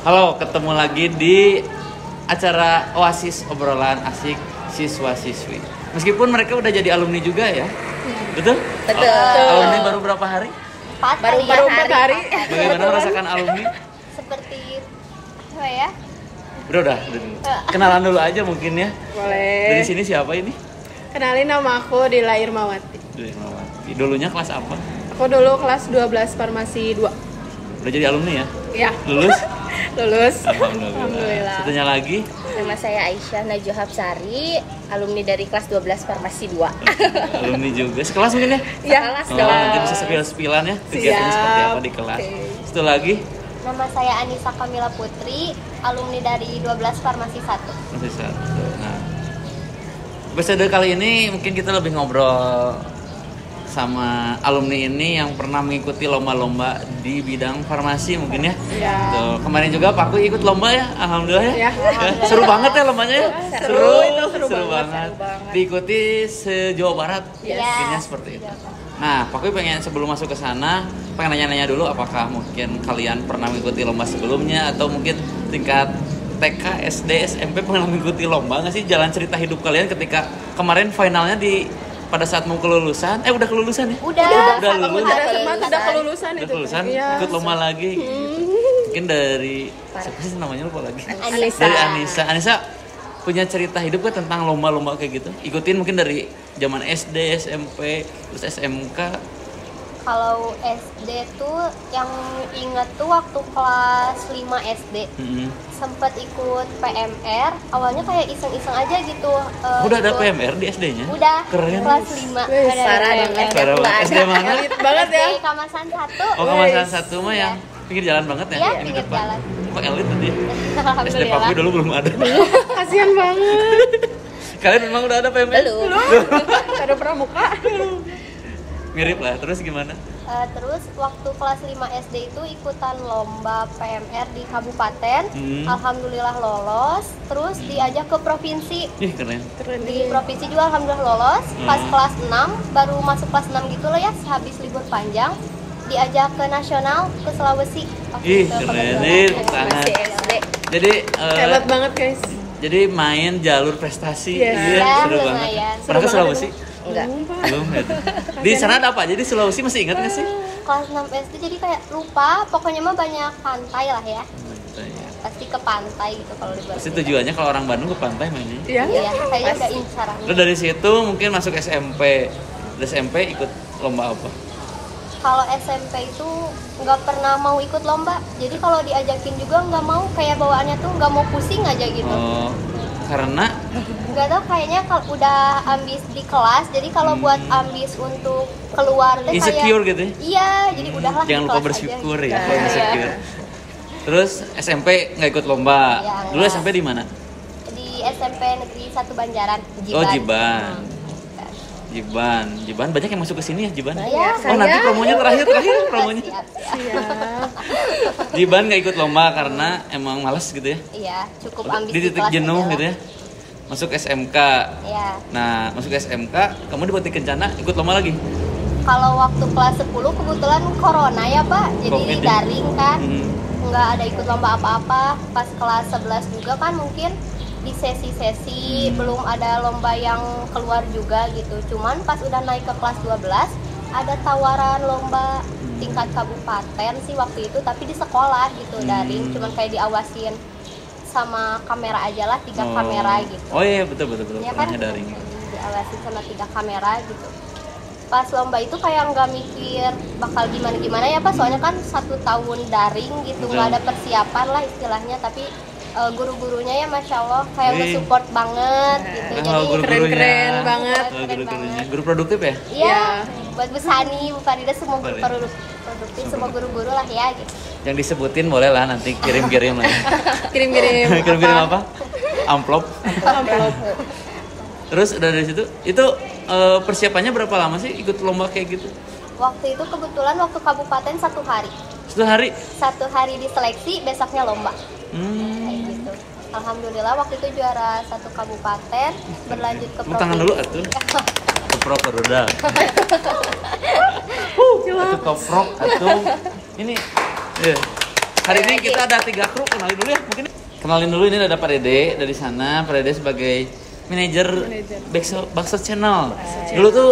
Halo, ketemu lagi di acara Oasis Obrolan Asik Siswa-Siswi. Meskipun mereka udah jadi alumni juga ya. Betul? Betul. Alumni baru berapa hari? Baru 4 hari. Bagaimana merasakan alumni? Seperti apa ya? Udah. Kenalan dulu aja mungkin ya. Boleh. Dari sini siapa ini? Kenalin, nama aku Dila Irmawati. Dulunya kelas apa? Aku dulu kelas 12 Farmasi 2. Udah jadi alumni ya? Ya. Lulus? Lulus. Alhamdulillah. Satunya lagi? Nama saya Aisyah Najwa Hapsari, alumni dari kelas 12 Farmasi 2. Alumni juga. Sekelas mungkin ya? Ya. Nanti bisa spill-spillan ya kegiatannya seperti apa di kelas. Satu lagi? Nama saya Anissa Kamila Putri, alumni dari 12 Farmasi 1. Masih satu. Nah, episode kali ini mungkin kita lebih ngobrol sama alumni ini yang pernah mengikuti lomba-lomba di bidang farmasi mungkin ya. Ya. Tuh, kemarin juga Pak Ku ikut lomba ya, alhamdulillah ya. Ya. Seru banget ya lombanya ya. Seru banget. Diikuti se-Jawa Barat. Yes. Mungkinnya seperti itu. Nah, Pak Ku pengen sebelum masuk ke sana, pengen nanya-nanya dulu apakah mungkin kalian pernah mengikuti lomba sebelumnya atau mungkin tingkat TK, SD, SMP pernah mengikuti lomba nggak sih? Jalan cerita hidup kalian ketika kemarin finalnya pada saat mau kelulusan, udah kelulusan ya? Udah lulus. Udah kelulusan Udah itu. kelulusan, Iya. ikut lomba lagi. Gitu. Mungkin dari siapa sih namanya lupa lagi? Anissa. Dari Anissa. Anissa punya cerita hidup kan tentang lomba-lomba kayak gitu. Ikutin mungkin dari zaman SD, SMP, terus SMK. Kalau SD tuh yang inget tuh waktu kelas 5 SD sempat ikut PMR. Awalnya kayak iseng-iseng aja gitu. Udah ada ikut. PMR di SD-nya? Udah. Keren. Kelas 5 ada parah PMR. Parah banget. SD mana? Elit banget ya. SD Kamasan 1. Oh, Kamasan 1 mah yang pinggir jalan banget ya? Iya, Yang pinggir depan. jalan. Kok elit tadi? SD Alhamdulillah. Papi dulu belum ada. Kasihan banget. Kalian memang udah ada PMR? Belum. Baru pramuka. Mirip lah, terus gimana? Terus waktu kelas 5 SD itu ikutan lomba PMR di kabupaten. Alhamdulillah lolos. Terus diajak ke provinsi. Ih, keren. Di provinsi juga alhamdulillah lolos. Pas kelas 6 baru masuk kelas 6 gitu lah ya, habis libur panjang diajak ke nasional ke Sulawesi. Ih, Itu keren. kebetulan. Sangat. Masih SD. Jadi Hebat banget, guys. jadi main jalur prestasi. Yes. Iya, Ya, seru banget. lumayan. Pernah ke Seru banget Sulawesi? Enggak. Belum ya. Di sana ada apa? Jadi Sulawesi masih ingat nggak sih? Kelas 6 SD jadi kayak lupa, pokoknya mah banyak pantai lah ya. Pasti ke pantai gitu kalau di Pasti Bali. tujuannya kalau orang Bandung ke pantai mainnya. Iya. Iya, kayaknya udah incaran. Terus dari situ mungkin masuk SMP. Dari SMP ikut lomba apa? Kalau SMP itu nggak pernah mau ikut lomba, jadi kalau diajakin juga nggak mau, kayak bawaannya tuh nggak mau, pusing aja gitu. Oh, karena Nggak tahu, kayaknya kalau udah ambis di kelas, jadi kalau buat ambis untuk keluar deh insecure kayak, gitu ya? iya, jadi udahlah Jangan di lupa kelas bersyukur aja. ya kalau Iya. insecure. Terus SMP nggak ikut lomba. Iya, Dulu iya. SMP di mana? Di SMP Negeri 1 Banjaran, Jiban. Oh, Jiban. Jiban banyak yang masuk ke sini ya, Jiban. Iya, Oh, nanti promonya terakhir promonya. Siap. Jiban nggak ikut lomba karena emang malas gitu ya. Iya, cukup Udah ambis di titik kelas jenuh aja gitu lah. ya. Masuk SMK. Iya. Nah, masuk SMK, kamu di Bakti Kencana ikut lomba lagi? Kalau waktu kelas 10 kebetulan corona ya Pak, jadi Covid ya? daring kan, Hmm. nggak ada ikut lomba apa-apa. Pas kelas 11 juga kan mungkin di sesi-sesi belum ada lomba yang keluar juga gitu. Cuman pas udah naik ke kelas 12 ada tawaran lomba tingkat kabupaten sih waktu itu, tapi di sekolah gitu, daring, cuman kayak diawasin sama kamera aja lah, 3 kamera gitu. Oh iya, betul Ya kan, pernahnya daring. diawasin sama 3 kamera gitu. Pas lomba itu kayak nggak mikir bakal gimana ya Pak, soalnya kan 1 tahun daring gitu, nggak ada persiapan lah istilahnya, tapi guru-gurunya ya Masya Allah kayak nge-support banget gitu. Oh, Jadi guru-gurunya. keren banget. Oh, guru-gurunya. Guru produktif ya? iya, buat Bu Sani, Bu Farida, semua guru produktif, semua guru-guru lah ya gitu. Yang disebutin boleh lah nanti kirim-kirim lah. Ya. Kirim-kirim. Kirim-kirim apa? Amplop. Amplop. Terus dari situ itu persiapannya berapa lama sih ikut lomba kayak gitu? Waktu itu kebetulan waktu kabupaten 1 hari. 1 hari? 1 hari diseleksi, besoknya lomba. Kayak gitu. Alhamdulillah waktu itu juara 1 kabupaten, berlanjut ke Tangan dulu atuh. Keprok udah. Itu keprok atuh. Ini Hari ini kita ada 3 kru, kenalin dulu ya mungkin. Kenalin dulu, ini ada Pak Dede dari sana. Pak Dede sebagai manajer Bakso Channel. Dulu tuh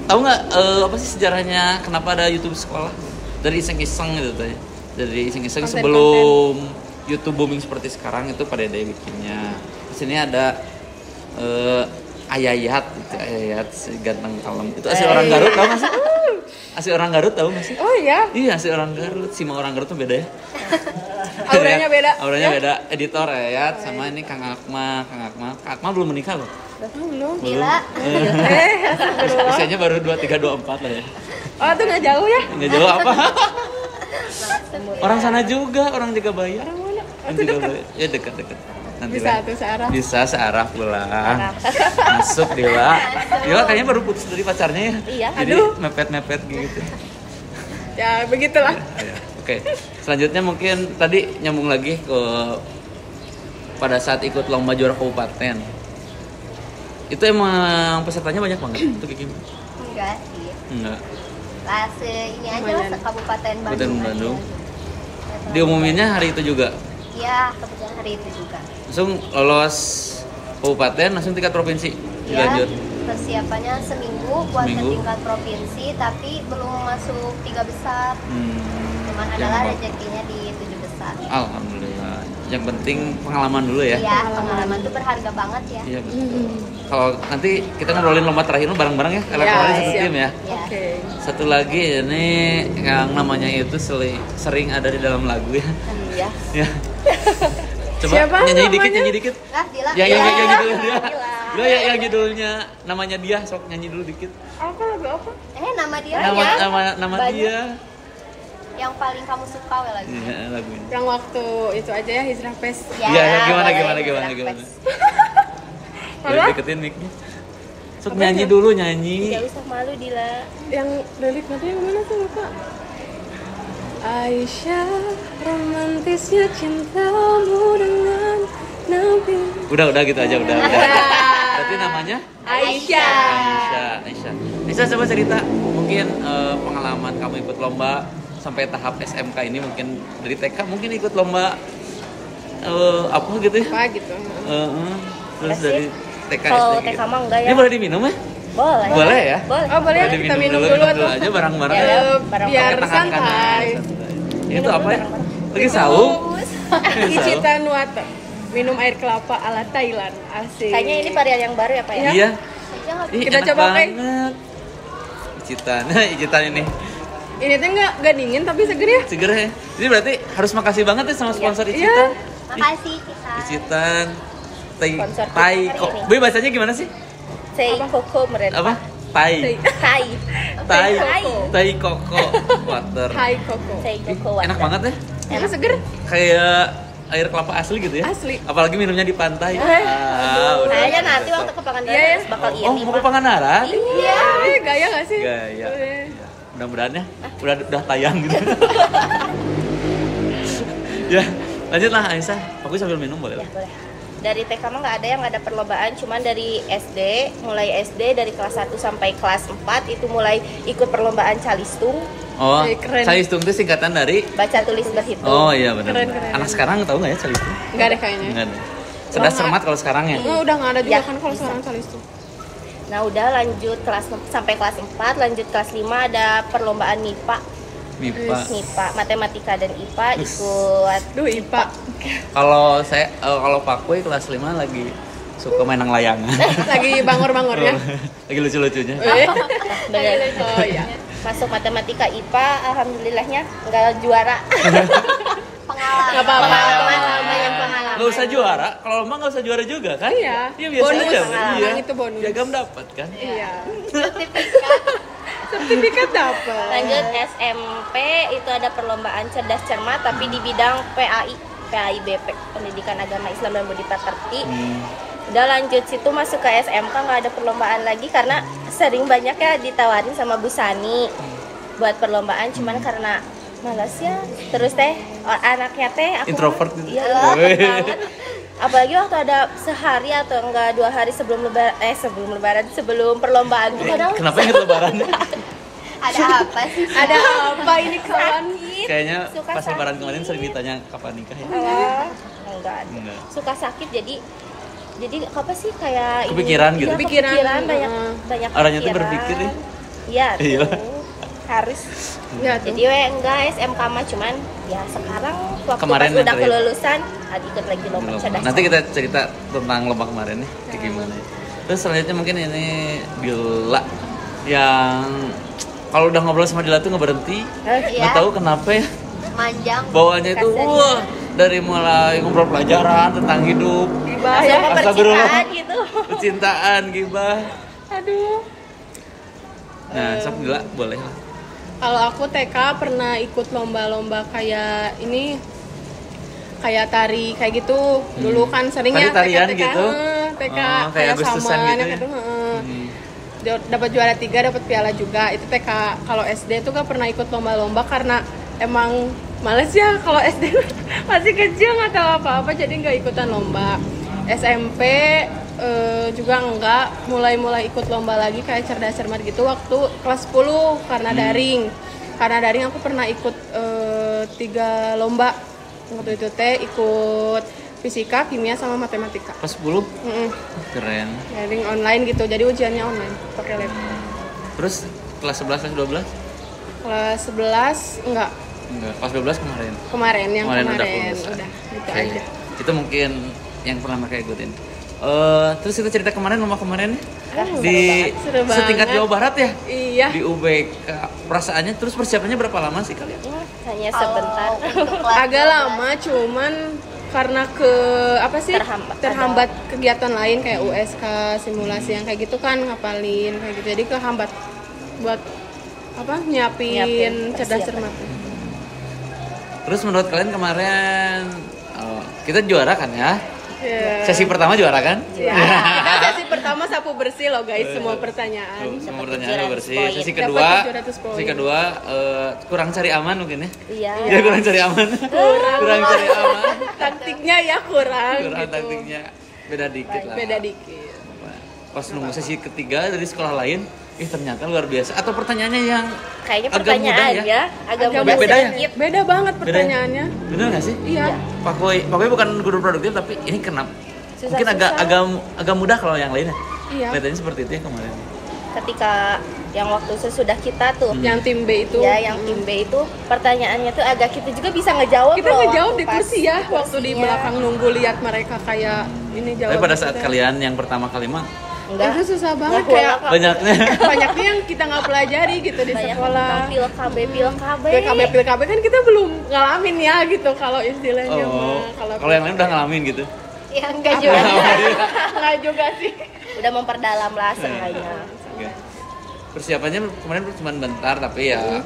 tahu nggak apa sih sejarahnya kenapa ada YouTube sekolah? Dari iseng-iseng gitu tuh ya. Dari iseng-iseng sebelum YouTube booming seperti sekarang itu Pak Dede bikinnya. Di sini ada Ayayat, itu Ayayat si ganteng kalem. Itu asli orang Garut, tahu nggak sih? Asli orang Garut tahu nggak sih? Oh iya. Iya, asli orang Garut. Sima orang Garut tuh beda ya. Auranya beda. Auranya beda. Editor Ayayat sama ini Kang Akma. Kang Akma belum menikah loh. Belum. Gila. Usianya baru 23 24 lah ya. Oh, tuh nggak jauh ya? Enggak jauh apa? Orang sana juga, orang Jagabaya. Orang mana? Oh, Orang itu dekat. Jagabaya. Ya dekat-dekat. Nanti Bisa lah. tuh searah. Bisa searah pulang. Masuk Dila. Dila kayaknya baru putus dari pacarnya ya. Iya. Jadi Aduh. mepet-mepet gitu. Ya, begitulah. Ya, oke. Selanjutnya mungkin tadi nyambung lagi ke pada saat ikut lomba juara kabupaten. Itu emang pesertanya banyak banget itu kayak gimana? Enggak sih. Enggak. Lah ini aja lah Kabupaten Kabupaten Bandung. Bandung. Aja. Diumuminnya hari itu juga. Iya, kebetulan hari itu juga. Langsung lolos kabupaten, langsung tingkat provinsi. Ya, Dilanjut. persiapannya seminggu buat ke Seminggu. tingkat provinsi, tapi belum masuk 3 besar. Cuman Yang adalah apa? rezekinya di 7 besar. Alhamdulillah. Yang penting pengalaman dulu ya. Iya, pengalaman itu berharga banget ya. Iya betul. Kalau nanti kita ngobrolin lomba terakhir lu bareng-bareng ya. Karena Ya, kemarin satu siap. tim ya. Ya. Oke. Satu lagi ini yang namanya itu sering ada di dalam lagu ya. Iya. Ya. Coba Siapa nyanyi dikit, namanya? nyanyi dikit. Ah, Dila. Yang judulnya dia. Dila. Lo yang judulnya namanya dia, sok nyanyi dulu dikit. Apa lagu apa? Nama dia Nama ya. nama Banyak. dia. Yang paling kamu suka we lagi. Iya, lagunya. Yang waktu itu aja ya, Hijrah Pes. Iya, gimana, boleh, gimana. Hijrah Gimana? Pes. Boleh Apa? deketin mic-nya. Sok nyanyi dulu, nyanyi. Tidak usah malu Dila. Yang lirik nanti yang mana tuh lupa? Aisyah, romantisnya cintamu dengan Nabi. Udah gitu aja, udah. Berarti namanya? Aisyah. Aisyah coba cerita mungkin pengalaman kamu ikut lomba sampai tahap SMK ini, mungkin dari TK mungkin ikut lomba apa gitu ya? Apa gitu? Terus Enggak dari TK Kalau SD TK mah enggak ya. Ini boleh diminum ya? Boleh. Boleh ya? Boleh. Oh, boleh ya, Boleh kita minum dulu minum tuh. aja bareng-bareng. Ya, Ya. bareng-bareng. Biar Pakai tangan kanan. santai. Ini tuh apa ya? Lagi saung. Icitan water. Minum air kelapa ala Thailand. Asik. Kayaknya ini varian yang baru ya Pak ya? Iya. Saya nggak Ih, Kita enak coba, Kay. banget. Icitan, icitan ini Ini tuh nggak dingin tapi seger ya. seger ya. Jadi berarti harus makasih banget ya sama sponsor Iya. Icitan. Makasih kita. Icitan, Sponsor kita Tai, hari kok. ini. Boy bahasanya gimana sih? Say Koko meren. Apa? Tai, Hai. Tai, Hai. Tai Koko Water. Hai Koko. Say Ih, Koko enak banget ya. Enak seger. Kayak air kelapa asli gitu ya. Asli. Apalagi minumnya di pantai. Udah. Kayaknya nanti waktu ke Pangandaran Iya, ya. harus bakal Oh, mau ke Pangandaran? Iya. Gaya nggak sih? Gaya. Boleh. Mudah-mudahan ya udah tayang gitu. Ya, lanjutlah Aisyah. Aku sambil minum boleh Ya, lah. boleh. Dari TK mah nggak ada yang nggak ada perlombaan, cuman dari SD, mulai SD dari kelas 1 sampai kelas 4 itu mulai ikut perlombaan calistung, Oh, Keren. Calistung itu singkatan dari. baca tulis berhitung. Oh iya benar. Keren, keren. Anak sekarang tahu nggak ya Calistung? Nggak ada kayaknya. Enggak ada. Cerdas Nggak. cermat kalau sekarang ya. Oh, udah nggak ada juga Ya, kan kalau bisa. sekarang calis tuh. Nah udah lanjut kelas sampai kelas 4, lanjut kelas 5 ada perlombaan MIPA, MIPA. matematika dan IPA ikut. Duh, IPA. Kalau saya kalau Pak Kuy kelas 5 lagi suka main nang layangan. Lagi bangor-bangornya. Lagi lucu-lucunya. Bener. Oh iya. Masuk matematika IPA, alhamdulillahnya nggak juara. Pengalaman. Nggak apa-apa. Banyak pengalaman. Nggak usah juara, kalau lomba nggak usah juara juga kan? Iya. Iya biasa Bonus. aja. Pengalaman Iya. itu bonus. Piagam dapat kan? Iya. Sertifikat. Sertifikat dapat. Lanjut SMP itu ada perlombaan cerdas cermat tapi di bidang PAIBP, Pendidikan Agama Islam dan Budi Pekerti. Udah lanjut situ masuk ke SMK nggak ada perlombaan lagi karena sering banyak ya ditawarin sama Bu Sani buat perlombaan, cuman karena malas ya. Terus teh anaknya teh aku Introvert gitu. Iya banget. Apalagi waktu ada sehari atau enggak 2 hari sebelum lebaran sebelum perlombaan tuh kadang Kenapa inget lebaran? Ada apa sih? Ada apa ini kawan? Kayaknya Suka pas lebaran sakit. kemarin sering ditanya kapan nikah ya. Enggak ada. Enggak. Suka sakit jadi apa sih kayak Kepikiran ini, gitu? iya, kepikiran banyak Heeh. banyak Orangnya tuh pikiran. berpikir ya? Iya Iya. tuh. Harus. Ya tuh. Jadi enggak SMK mah cuman ya sekarang waktu Kemarin pas udah yang kelulusan ikut lagi lomba Belum. cerdas. Nanti kita cerita tentang lomba kemarin nih, kayak gimana ya. Terus selanjutnya mungkin ini Dila yang kalau udah ngobrol sama Dila tuh nggak berhenti, Iya. nggak tahu kenapa ya. Manjang. Bawaannya itu Kasian. wah dari mulai ngobrol pelajaran tentang hidup, Gibah Langsung ya. ke Astagfirullah. percintaan gitu. percintaan, gibah. Aduh. Nah, sok Dila boleh lah. Kalau aku TK pernah ikut lomba-lomba kayak ini, kayak tari kayak gitu. Dulu kan seringnya Tari-tarian TK, gitu? TK Oh, kayak Agustusan saman, gitu yang ya? gitu, heeh. Hmm. Dapat juara 3, dapat piala juga. Itu TK. Kalau SD tuh gak pernah ikut lomba-lomba karena emang males ya kalau SD masih kecil nggak tahu apa-apa jadi nggak ikutan lomba. SMP juga enggak, mulai ikut lomba lagi kayak cerdas cermat gitu waktu kelas 10 karena daring. Karena daring aku pernah ikut 3 lomba. Waktu itu ikut fisika, kimia sama matematika. Kelas 10 Mm-mm. keren. Daring online gitu. Jadi ujiannya online pakai lab. Terus kelas 11 kelas 12? Kelas 11 enggak. Enggak, kelas 12 kemarin. Kemarin Udah udah kelulusan. gitu Oke. aja. Itu mungkin yang pernah mereka ikutin. Terus kita cerita kemarin lomba kemarin Seru di Seru banget. setingkat Jawa Barat ya, Iya. di UBK. Perasaannya terus persiapannya berapa lama sih kalian? Hanya sebentar. Agak lama cuman karena terhambat kegiatan lain kayak USK, simulasi yang kayak gitu kan ngapalin kayak gitu. Jadi kehambat buat nyiapin Nyiapin cerdas persiapan. cermat. Terus menurut kalian kemarin kita juara kan ya? Ya. Sesi pertama juara kan? Ya. Sesi pertama sapu bersih loh guys, semua pertanyaan. Semua Dapat pertanyaan 700 bersih. poin. Sesi Dapat kedua, 700 poin. sesi kedua kurang cari aman mungkin ya? Iya. Ya kurang cari aman. kurang cari aman. Taktiknya ya kurang Kurang gitu. taktiknya beda dikit lah. Beda dikit. Pas nunggu sesi ketiga dari sekolah lain, ternyata luar biasa. Atau pertanyaannya yang Kayaknya agak mudah pertanyaannya ya? agak Agak mudah beda ya? sedikit. Beda banget pertanyaannya. Bener nggak sih? Iya. Pak Koi bukan guru produktif tapi ini kenapa? Susah, Mungkin agak mudah kalau yang lainnya. Iya. Kelihatannya seperti itu ya kemarin. Ketika yang waktu sesudah kita tuh Yang tim B itu. ya yang tim B itu pertanyaannya tuh agak kita juga bisa ngejawab Kita loh ngejawab waktu di pas kursi ya, waktu di kursinya. belakang nunggu lihat mereka kayak ini jawab. Tapi pada saat kita. kalian yang pertama kali mah Enggak. Itu susah banget Nggak kayak boleh, banyaknya. banyaknya yang kita nggak pelajari gitu di banyak sekolah. tentang pil KB PKB kan kita belum ngalamin ya gitu kalau istilahnya Oh, mah. kalau yang lain udah ngalamin gitu. ya enggak juga Nggak juga sih. udah memperdalam lah seenggaknya. Oke. Persiapannya kemarin cuma bentar tapi ya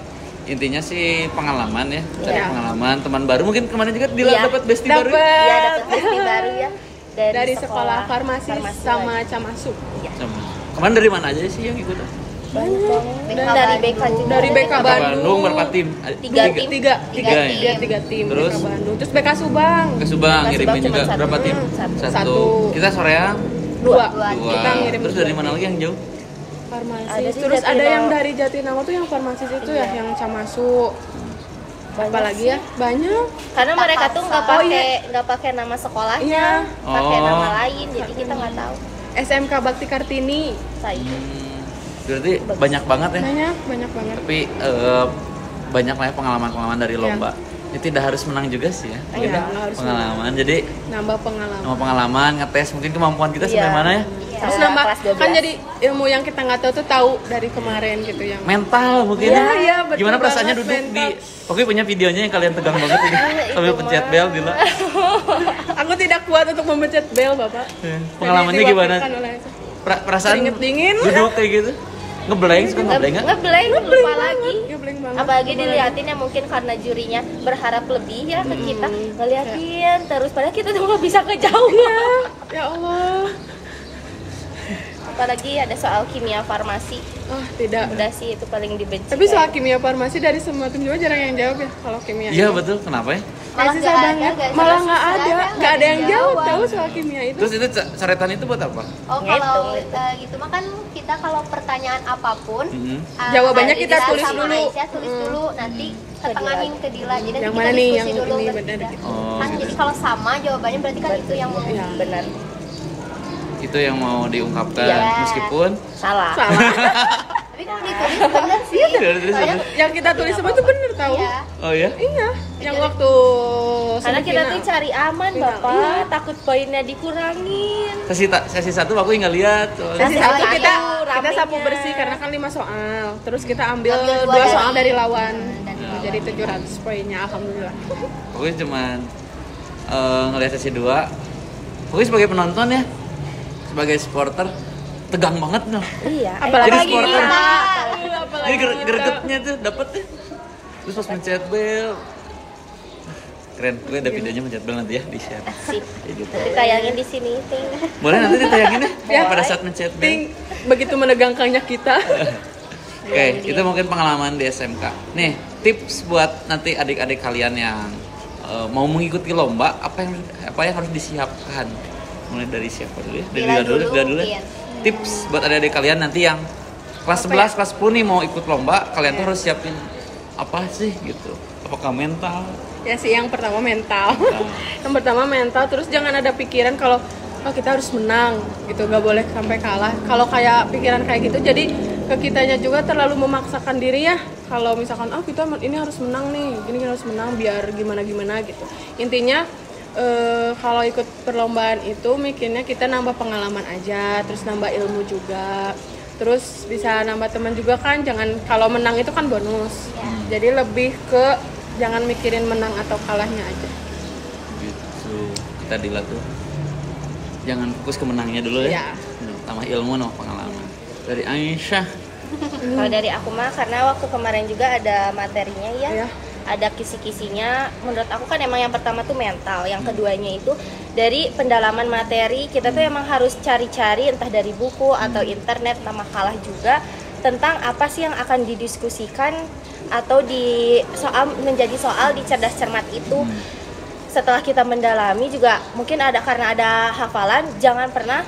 intinya sih pengalaman ya, cari Iya. pengalaman, teman baru mungkin kemarin juga Dila Iya. dapat bestie baru. Iya dapat besti baru ya Dari sekolah farmasi sama lagi. Camasu. Iya. Sama. Kemarin dari mana aja sih yang ikut? Banyak. Dari BK juga. Dari BK Kota Bandung. berapa tim? Tiga tim. Tiga ya? tiga tim. Terus? BK Bandung. Terus BK Subang. Ke Subang Ke ngirimin Subang cuma juga satu. berapa tim? Satu. Kita soreang Dua. Dua. Kita ngirim Terus dari mana lagi yang jauh? farmasi. Ada sih Terus ada Jatinangor. yang dari Jatinangor tuh yang farmasis itu ya, Iya. yang Camasu. Banyak Apalagi sih. ya? Banyak. Karena mereka tuh nggak Oh, pakai iya. nggak pakai nama sekolahnya, Iya. pakai Oh. nama lain, jadi kita nggak tahu. SMK Bakti Kartini. Saya Berarti banyak banget ya. Banyak banget. Tapi banyak lah ya pengalaman-pengalaman dari lomba. Ini tidak harus menang juga sih ya. Oh, Mungkin iya, nggak harus pengalaman. Jadi Nambah pengalaman. sama pengalaman ngetes mungkin kemampuan kita sampai Iya. mana ya. Terus Sama nambah kelas 12. kan jadi ilmu yang kita nggak tahu tuh tahu dari kemarin gitu yang Mental mungkin Iya, ya. iya, betul Gimana perasaannya banget, duduk mental. di Pokoknya punya videonya yang kalian tegang banget ini. Itu Sambil pencet mah. bel Dila. aku tidak kuat untuk memencet bel bapak. Pengalamannya Jadi gimana? diwakilkan oleh- Perasaan Keringet dingin. duduk kayak gitu. Ngeblank suka ngeblank nggak? ngeblank lupa lagi. Ngeblank banget. Apalagi diliatin ya mungkin karena jurinya berharap lebih ya ke kita ngeliatin terus padahal kita tuh nggak bisa ngejawab. Ya Allah. Apalagi ada soal kimia farmasi, Oh tidak. udah sih itu paling dibenci. Tapi soal kimia farmasi dari semua tim juga jarang yang jawab ya kalau kimia. Iya betul. Kenapa ya? Malah susah banget. Malah nggak ada yang jawab tahu soal kimia itu. Terus itu coretan itu buat apa? Oh kalau gitu mah kan kita kalau pertanyaan apapun Jawabannya hari kita Dila tulis sama dulu. Aisyah tulis dulu nanti ketengahin ke Dila jadi Yang nanti mana kita nih diskusi yang dulu ini bertiga. benar gitu. Oh, Kan gitu. jadi kalau sama jawabannya berarti kan itu yang mau Iya. Benar. Itu yang mau diungkapkan Iya. meskipun Salah. tapi kalau ditulis bener sih ditulis soalnya Yang kita tulis semua itu bener tahu. iya oh ya? Iya, yang waktu Karena kita semifinal. tuh cari aman, Iya. Bapak. Takut poinnya dikurangin. Sesi 1 aku nggak lihat. soalnya. Sesi Sesi satu satu kita ramenya. sapu bersih karena kan 5 soal. Terus kita ambil Ambil 2 dua soal dari- dari lawan. dari Nah, lawan. jadi 700 poinnya alhamdulillah. Pokoknya cuman ngelihat sesi 2. Pokoknya sebagai penonton ya, sebagai supporter tegang banget noh. Iya. Apalagi Jadi supporter. kita. Jadi gregetnya tuh dapet ya. Terus pas mencet bel. Keren, gue ada videonya mencet bel nanti ya di share. Sip. Kayak gitu. Ditayangin di sini, Ting. Boleh nanti ditayangin ya Ya. pada saat mencet bel. Ting, begitu menegangkannya kita. Oke, itu mungkin pengalaman di SMK. Nih, tips buat nanti adik-adik kalian yang mau mengikuti lomba, apa yang harus disiapkan? Mulai dari siapa dulu ya? Dari Dila Dila dulu, dulu. mungkin. Tips buat adik-adik kalian nanti yang kelas 11, kelas 10 nih mau ikut lomba, kalian tuh harus siapin apa sih gitu? Apakah mental? Ya sih, yang pertama mental. Yang pertama mental, terus jangan ada pikiran kalau oh kita harus menang gitu, nggak boleh sampai kalah. Kalau kayak pikiran kayak gitu, jadi ke kitanya juga terlalu memaksakan diri ya. Kalau misalkan oh kita ini harus menang nih, gini harus menang biar gimana gitu. Intinya kalau ikut perlombaan itu mikirnya kita nambah pengalaman aja, terus nambah ilmu juga, terus bisa nambah teman juga kan. Jangan kalau menang itu kan bonus, jadi lebih ke jangan mikirin menang atau kalahnya aja. Gitu. Kita Dila tuh jangan fokus ke menangnya dulu ya. Iya. Tambah ilmu no pengalaman. Dari Aisyah. Kalau dari aku mah karena waktu kemarin juga ada materinya ya. Iya. Ada kisi-kisinya. Menurut aku kan emang yang pertama tuh mental, yang keduanya itu dari pendalaman materi. Kita tuh emang harus cari-cari entah dari buku atau internet, entah makalah juga tentang apa sih yang akan didiskusikan atau di soal menjadi soal di cerdas cermat itu. Setelah kita mendalami juga mungkin ada karena ada hafalan, jangan pernah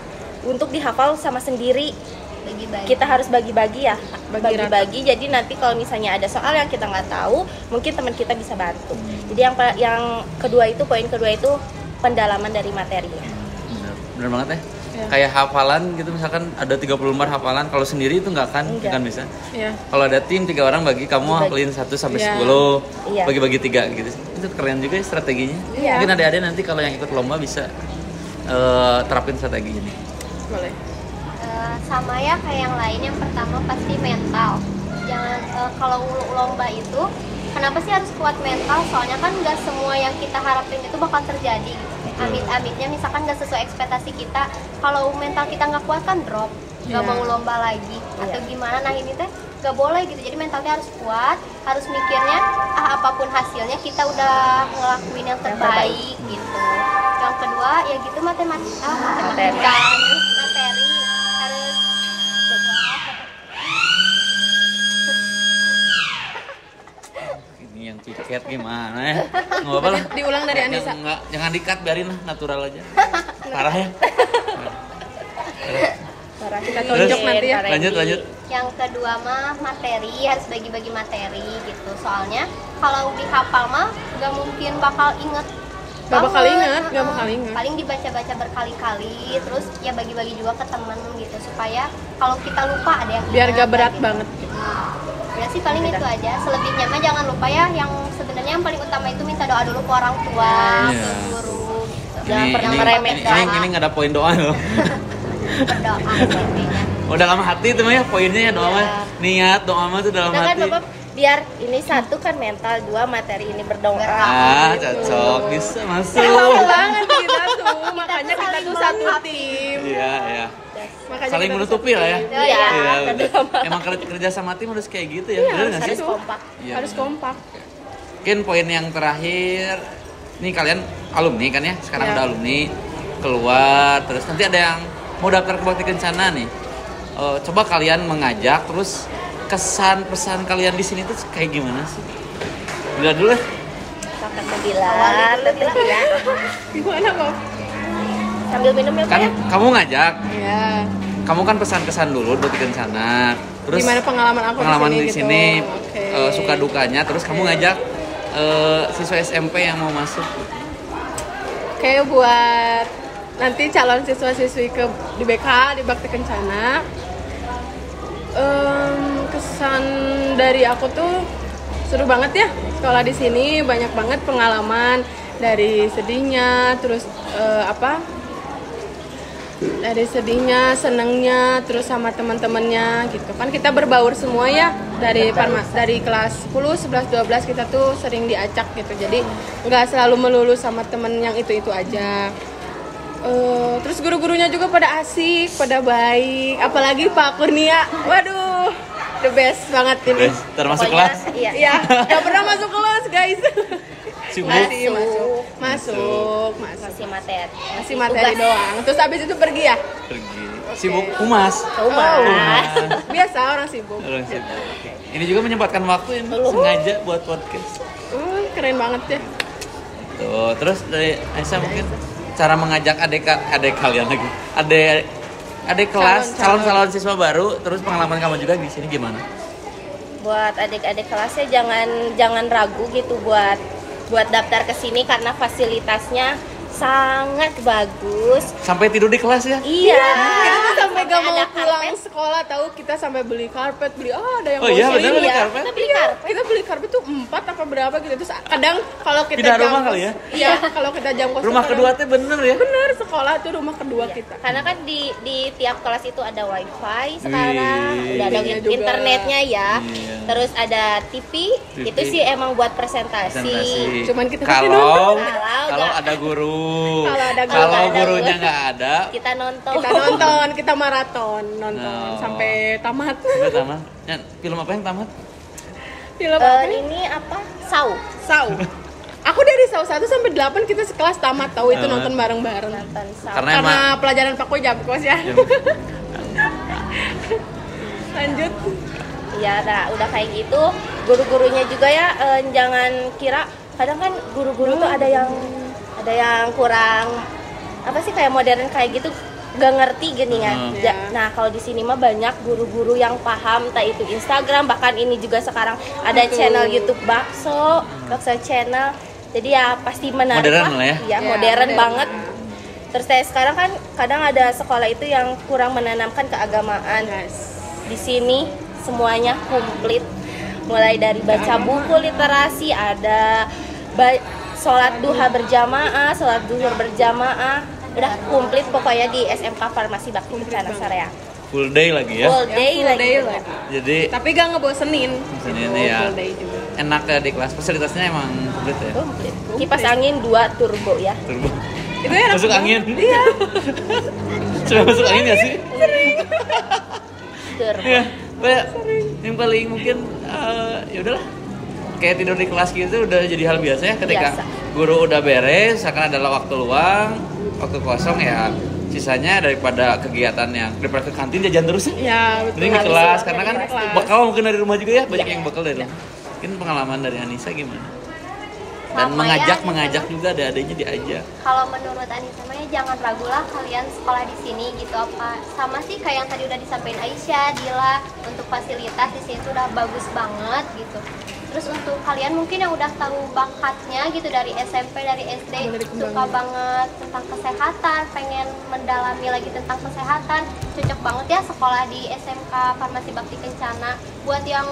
untuk dihafal sama sendiri. bagi-bagi Kita harus bagi-bagi ya, Bagi rata. bagi-bagi. Jadi nanti kalau misalnya ada soal yang kita nggak tahu, mungkin teman kita bisa bantu. Jadi yang kedua itu, poin kedua itu pendalaman dari materinya. Bener banget ya. Iya. Kayak hafalan gitu, misalkan ada 30 lembar hafalan, kalau sendiri itu nggak Enggak. kan bisa. Ya. Kalau ada tim 3 orang bagi, kamu hafalin 1 sampai Iya. 10, Iya. bagi-bagi 3 gitu. Itu keren juga ya strateginya. Iya. Mungkin adik-adik nanti kalau yang ikut lomba bisa terapin strategi ini. Boleh. sama ya kayak yang lain. Yang pertama pasti mental. Jangan kalau lomba itu kenapa sih harus kuat mental? Soalnya kan nggak semua yang kita harapin itu bakal terjadi gitu. Amit-amitnya misalkan nggak sesuai ekspektasi kita, kalau mental kita nggak kuat kan drop, nggak Iya. mau lomba lagi atau gimana. Nah ini teh nggak boleh gitu. Jadi mentalnya harus kuat, harus mikirnya apapun hasilnya kita udah ngelakuin yang terbaik gitu. Yang kedua ya gitu matematika harus Ini yang tiket gimana ya? Nggak apa-apa lah. Diulang dari Anissa. Enggak, jangan di-cut, biarin lah natural aja. Parah ya. Kita tonjok nanti ya. Lanjut. Yang kedua mah materi, harus bagi-bagi materi gitu. Soalnya kalau dihafal mah nggak mungkin bakal inget. Nggak bakal banget. inget, nggak bakal inget. Paling dibaca-baca berkali-kali, terus ya bagi-bagi juga ke temen gitu supaya kalau kita lupa ada yang Biar ingat, gak berat gitu. banget. Ya sih paling itu aja. Selebihnya mah jangan lupa ya, yang sebenarnya yang paling utama itu minta doa dulu ke orang tua, Iya. ke guru gitu. Jangan pernah ini, meremehkan. ini nggak ada poin doa loh. Berdoa intinya. Oh, dalam hati itu mah ya poinnya ya doa mah. Niat doa mah tuh dalam Nah kan hati. Bapak biar ini satu kan mental, dua materi ini berdoa. Ah, gitu. cocok, bisa masuk. Tahu banget kita tuh, makanya kita tuh satu tim. Iya, iya. Makanya Saling kita menutupi tuh lah ya. satu tim. Iya, bener. betul. Emang kerja sama tim harus kayak gitu ya, Iya, bener nggak sih? Harus kompak. Iya, Harus bener. kompak. Mungkin poin yang terakhir, nih kalian alumni kan ya, sekarang Iya. udah alumni, keluar, terus nanti ada yang mau daftar ke Bakti Kencana nih. Coba kalian mengajak, terus kesan pesan kalian di sini tuh kayak gimana sih? Bila dulu lah. Kakak Bila, Awalnya dulu, Bila. Gimana kok? Sambil minum ya Pak Kan ya? kamu ngajak, Iya. kamu kan pesan-kesan dulu buat ke sana. Terus Gimana pengalaman aku di gitu? sini Oke. suka dukanya, terus kamu Oke. ngajak siswa SMP yang mau masuk. Kayak buat nanti calon siswa-siswi di BK, di Bakti Kencana. Kesan dari aku tuh seru banget ya sekolah di sini, banyak banget pengalaman dari sedihnya, terus dari sedihnya, senengnya, terus sama teman-temannya gitu kan, kita berbaur semua ya dari kelas 10, 11, 12 kita tuh sering diacak gitu, jadi nggak selalu melulu sama temen yang itu aja. Terus guru-gurunya juga pada asik, pada baik, apalagi Pak Kurnia, waduh the best banget ini. Guys, termasuk Pokoknya, kelas. Iya. Iya, nggak pernah masuk kelas guys. Sibuk. Masuk. Masih materi. Masih materi doang. Terus abis itu pergi ya? Pergi. Sibuk humas. Humas. Biasa orang sibuk. Orang sibuk. Ini juga menyempatkan waktu ini sengaja buat podcast. Keren banget ya. Tuh, terus dari Aisyah mungkin cara mengajak adik kalian lagi. Adik kelas, calon siswa baru, terus pengalaman kamu juga di sini gimana? Buat adik-adik kelasnya jangan ragu gitu buat daftar ke sini karena fasilitasnya sangat bagus. Sampai tidur di kelas ya? Iya. Kita tuh sampai gak mau Ada pulang karpet. sekolah, tahu kita sampai beli karpet, ada yang Oh mau iya, sharing. bener beli Iya, karpet? kita beli Iya, karpet. kita beli karpet tuh 4 apa berapa gitu. Terus kadang kalau kita Pindah jam rumah kali ya? Iya, kalau kita jam kosong. Rumah kadang- kedua teh bener ya? Bener, sekolah tuh rumah kedua kita. Karena kan di tiap kelas itu ada wifi sekarang, Wih. udah ada TV-nya juga. internetnya ya. Iya. Terus ada TV, itu sih emang buat presentasi. Presentasi. Cuman kita pakai kalau Kalau kalau nggak- ada guru. Kalau ada guru. Kalau Kalau ada gurunya guru. nggak ada, Kita nonton. Kita nonton, kita maraton nonton No. sampai tamat. udah tamat. Ya, film apa yang tamat? Film apa nih? Ini apa? Sau. Sau. Aku dari Sau 1 sampai 8 kita sekelas tamat, tahu itu Tamat. nonton bareng-bareng. Nonton Sau. Karena Karena emang pelajaran Pak Ko jam kos ya. ya, Lanjut. Iya, nah udah kayak gitu, guru-gurunya juga ya jangan kira kadang kan guru-guru tuh ada yang kurang apa sih kayak modern kayak gitu gak ngerti gini ya. Iya. Nah kalau di sini mah banyak guru-guru yang paham, entah itu Instagram, bahkan ini juga sekarang ada Betul. channel YouTube bakso channel. Jadi ya pasti menarik Modern lah ya. Iya, modern banget. Terus saya sekarang kan kadang ada sekolah itu yang kurang menanamkan keagamaan. Yes. Di sini semuanya komplit, mulai dari baca buku literasi, ada sholat duha berjamaah, sholat zuhur berjamaah, udah komplit pokoknya di SMK Farmasi Bakti Kencana Sarea. full day lagi ya. Full day Full lagi. day lagi. Jadi Tapi gak ngebosenin. Bosenin, Gitu, iya. Full day juga. enak ya di kelas, fasilitasnya emang komplit ya. Komplit. Kipas angin 2 turbo ya. Turbo. Itu enak Masuk banget. angin. Iya. Sudah masuk angin gak sih? Turbo. Ya, kayak yang paling mungkin ya udahlah. Kayak tidur di kelas gitu udah jadi hal biasa ya ketika Biasa. guru udah beres, akan adalah waktu luang, waktu kosong ya sisanya daripada ke kantin jajan terus ya. Ya, betul. Mending di Habis kelas uang karena kan dari kelas. bekal mungkin dari rumah juga ya, banyak Iya. yang bekal dari Iya. rumah. Mungkin pengalaman dari Anissa gimana? Dan Sama mengajak ya, mengajak gitu. juga adik-adiknya diajak. Kalau menurut Anissa mah ya jangan ragulah kalian sekolah di sini gitu apa sama sih kayak yang tadi udah disampaikan Aisyah, Dila, untuk fasilitas di sini tuh udah bagus banget gitu. Terus untuk kalian mungkin yang udah tahu bakatnya gitu dari SMP, dari SD, Boleh dikembangin. suka banget tentang kesehatan, pengen mendalami lagi tentang kesehatan, cocok banget ya sekolah di SMK Farmasi Bakti Kencana. Buat yang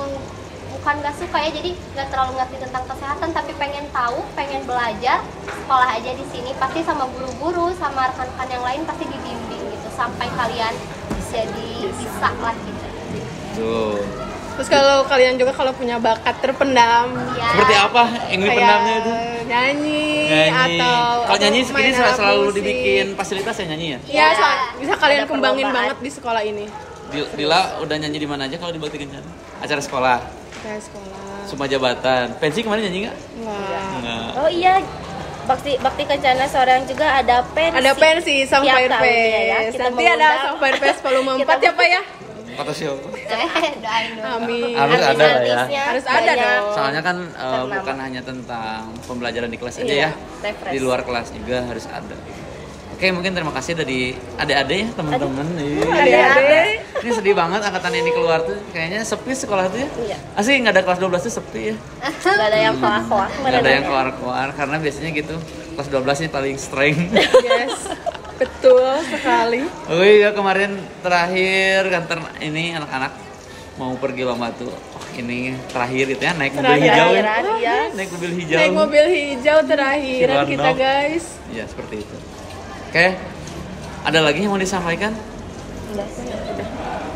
bukan gak suka ya, jadi gak terlalu ngerti tentang kesehatan tapi pengen tahu, pengen belajar, sekolah aja di sini pasti sama guru-guru, sama rekan-rekan yang lain pasti dibimbing gitu sampai kalian bisa lah gitu. Tuh. Terus kalau kalian juga kalau punya bakat terpendam, Ya. Seperti apa yang dipendamnya itu? nyanyi, Nyanyi. atau Kalau nyanyi main ini alat selalu musik. dibikin fasilitas ya nyanyi ya? Iya, Ya. bisa kalian Ada kembangin perlombaan. banget di sekolah ini. Dila udah nyanyi di mana aja kalau di Bakti Kencana? Acara sekolah, Kayak sekolah. Sumpah Jabatan. Pensi kemarin nyanyi nggak? Enggak. Nggak. Oh iya, Bakti Kencana Sorang juga ada pensi. Ada pensi Song Tiap Fire tahunnya ya, Fest. kita Nanti ada mengundang. Song Fire Fest volume Kita 4 ya Pak ya? Kata siapa? Doain dulu. Amin. Harus ada lah ya. Artis-artisnya Harus ada banyak. dong. Soalnya kan Ternama. bukan hanya tentang pembelajaran di kelas aja Iya, ya. refresh. Di luar kelas juga harus ada. Oke, mungkin terima kasih dari adik-adik ya, teman-teman. Adik-adik. Ini sedih banget angkatan ini keluar tuh. Kayaknya sepi sekolah tuh ya. Iya. Asli nggak ada kelas 12 tuh sepi ya. Nggak ada yang koak-koak. Nggak ada yang keluar-keluar karena biasanya gitu. Kelas 12 ini paling strength. Yes, betul sekali. Oh iya, kemarin terakhir kantor ini anak-anak mau pergi lomba tuh. Oh, ini terakhir itu ya naik mobil Terakhir. hijau ya. Iya. Naik mobil hijau. Naik mobil hijau terakhiran Si kita Warno. guys. Iya, seperti itu. Oke. Ada lagi yang mau disampaikan? Enggak sih, udah.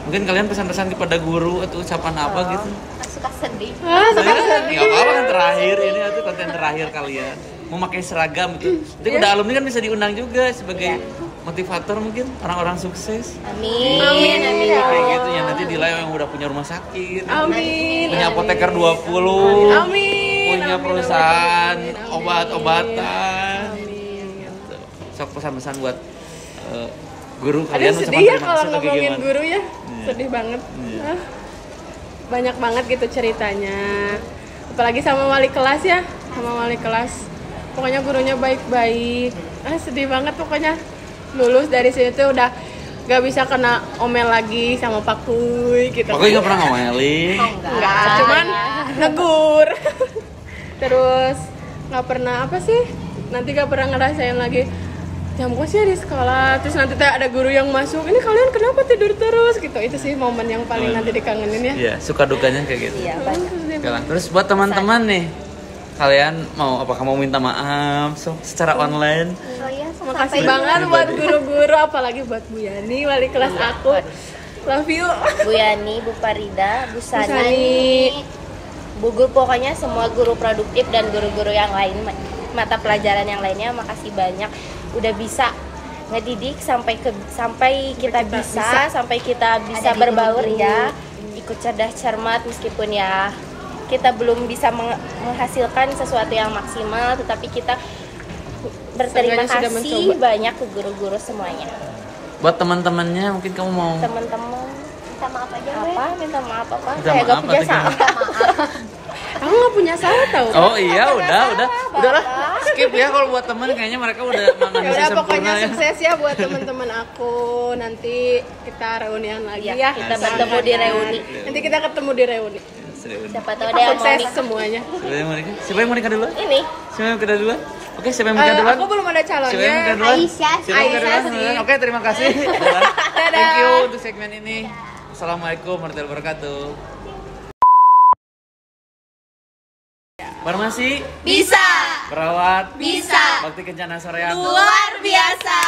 Mungkin kalian pesan-pesan kepada guru atau ucapan apa gitu? Suka sedih. Nggak apa-apa kan terakhir ini itu konten terakhir kalian. Mau pakai seragam itu. Nanti udah alumni kan bisa diundang juga sebagai motivator mungkin orang-orang sukses. Amin. Amin. Kayak gitu ya nanti di live yang udah punya rumah sakit, Amin. punya apoteker 20, Amin. punya Amin. perusahaan Amin. Amin. obat-obatan. Amin. Gitu. Sok pesan-pesan buat guru Aduh kalian sedih ucapan ya terima kalau kasih atau kayak ngomongin gimana? guru ya. Iya. Sedih banget. Iya. Ah, banyak banget gitu ceritanya. Apalagi sama wali kelas ya, sama wali kelas. Pokoknya gurunya baik-baik. Sedih banget pokoknya. Lulus dari sini tuh udah gak bisa kena omel lagi sama Pak Kuy gitu. Pokoknya nggak pernah ngomelin. Enggak, cuman negur. Terus nggak pernah apa sih? Nanti gak pernah ngerasain lagi jam kos ya di sekolah. Terus nanti ada guru yang masuk, ini kalian kenapa tidur terus gitu. Itu sih momen yang paling nanti dikangenin ya. Iya, suka dukanya kayak gitu. Iya, banyak. Oke lah. Terus buat teman-teman nih, kalian mau apakah mau minta maaf secara online? Oh iya, Makasih sampai banget pribadi. buat guru-guru, apalagi buat Bu Yani, wali kelas aku. Love you. Bu Yani, Bu Farida, Bu Sani. Sani, Bu Guru, pokoknya semua guru produktif dan guru-guru yang lain, mata pelajaran yang lainnya, makasih banyak udah bisa ngedidik sampai kita bisa sampai kita bisa Ada di berbaur titik. ya, ikut cerdas cermat meskipun ya kita belum bisa menghasilkan sesuatu yang maksimal, tetapi kita berterima Seenggaknya sudah kasih mencoba. banyak ke guru-guru semuanya. Buat teman-temannya mungkin kamu mau Teman-teman, minta maaf aja apa minta maaf apa Minta kayak gak maaf punya atau salah. Aku nggak punya salah tau. Oh iya, udahlah skip ya kalau buat teman kayaknya mereka udah Ya manusia udah sempurna pokoknya ya. sukses ya buat teman-teman aku. Nanti kita reunian lagi Iya, ya. kita bertemu di reuni. Nanti kita ketemu di reuni. Siapa tahu ada yang mau Sukses nikah. semuanya. Siapa yang mau nikah duluan? Ini Siapa yang nikah duluan? Oke, siapa yang nikah duluan? Aku belum ada Siapa yang nikah calonnya. duluan? Aisyah. Siapa yang nikah Aisyah duluan? sih. Oke, terima kasih. Dadah. Thank you untuk segmen ini. Assalamualaikum warahmatullahi wabarakatuh. Farmasi Bisa. perawat Bisa. bakti kencana soreang Luar biasa.